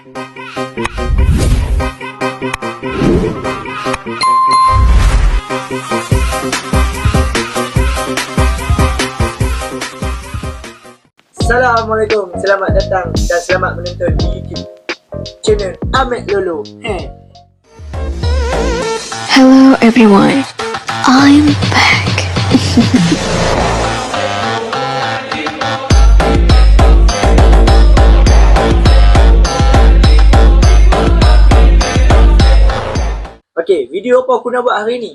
Assalamualaikum, selamat datang dan selamat menonton di YouTube channel Ahmed Lolo. Hello everyone, I'm back. Okay, video apa aku nak buat hari ni?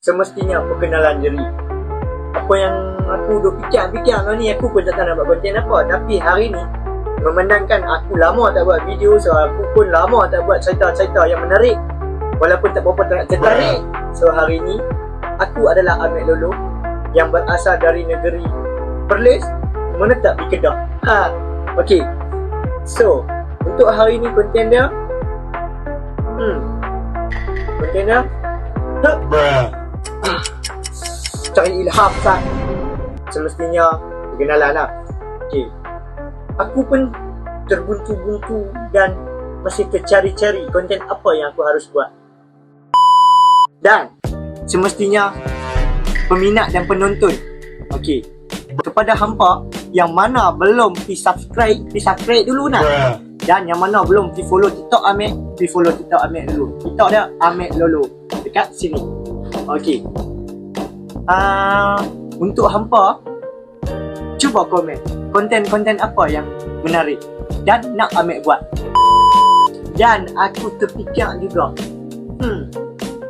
Semestinya perkenalan diri. Apa yang aku duk fikir ni, aku pun tak tahu nak buat konten apa. Tapi hari ni, memandangkan aku lama tak buat video, so aku pun lama tak buat cerita-cerita yang menarik, walaupun tak berapa tertarik. So hari ni, aku adalah Ahmed Lolo yang berasal dari negeri Perlis, menetap di Kedah. Okay. So, untuk hari ni konten dia cari ilham sah. Semestinya perkenalan lah. Okay. Aku pun terbuntu-buntu dan masih tercari-cari konten apa yang aku harus buat. Dan semestinya peminat dan penonton, okay, kepada hampa yang mana belum subscribe dulu nak. Dan yang mana belum follow TikTok Ahmed, follow TikTok Ahmed dulu. TikTok dia Ahmed Lolo, dekat sini. Okay. Untuk hampa, cuba komen konten-konten apa yang menarik dan nak Ahmed buat. Dan aku terfikir juga,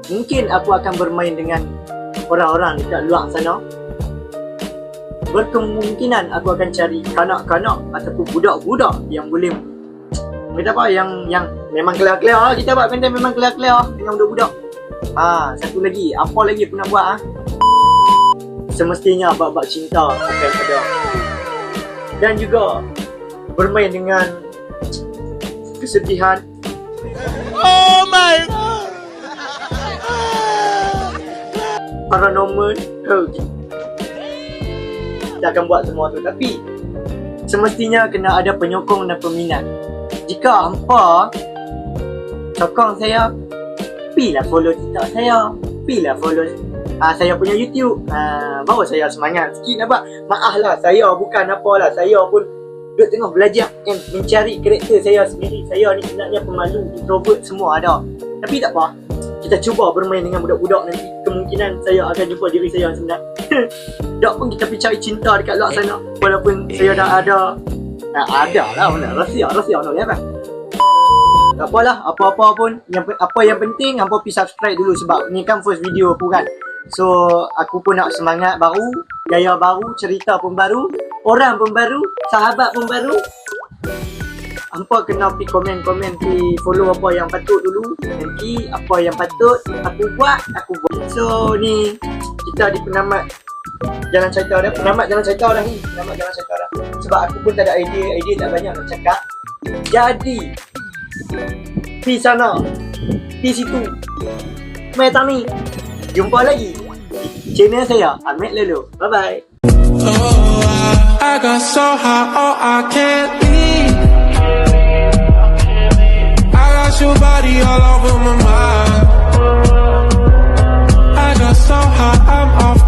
mungkin aku akan bermain dengan orang-orang dekat luar sana. Berkemungkinan aku akan cari kanak-kanak ataupun budak-budak yang boleh, kita apa, yang memang kelar-kelar lah. Kita buat konten memang kelar-kelar dengan budak-budak. Satu lagi, apa lagi aku nak buat? Semestinya bab-bab cinta akan ada. Dan juga bermain dengan kesedihan. Oh my god. Paranormal. Kita akan buat semua tu. Tapi semestinya kena ada penyokong dan peminat. Jika hampa sokong saya, pilah follow TikTok saya, pilah follow saya punya YouTube, baru saya semangat sikit nak buat. Maaf lah, saya bukan apalah, saya pun duduk tengah belajar mencari karakter saya sendiri. Saya ni sebenarnya pemalu, introvert, semua ada. Tapi tak apa, kita cuba bermain dengan budak-budak. Nanti kemungkinan saya akan jumpa diri saya yang sebenar. Tak pun kita pergi cari cinta dekat luar sana. Walaupun saya dah ada lah mana, rahsia mana kan. Tak apalah, apa-apa pun, apa yang penting hampa pergi subscribe dulu, sebab ni kan first video aku kan. So aku pun nak semangat baru, gaya baru, cerita pun baru, orang pun baru, sahabat pun baru. Hampa kena pergi komen-komen, pergi follow apa yang patut dulu. Nanti apa yang patut aku buat. So ni kita di penamat jalan cerita dah. Penamat jalan cerita dah. Sebab aku pun tak ada idea tak banyak nak cakap. Jadi di sana, di situ, Meta ni. Jumpa lagi di channel saya, Ahmed Lolo. Bye-bye. I got so high, oh I can't leave. I got your body all over my mind. I got so high, I'm off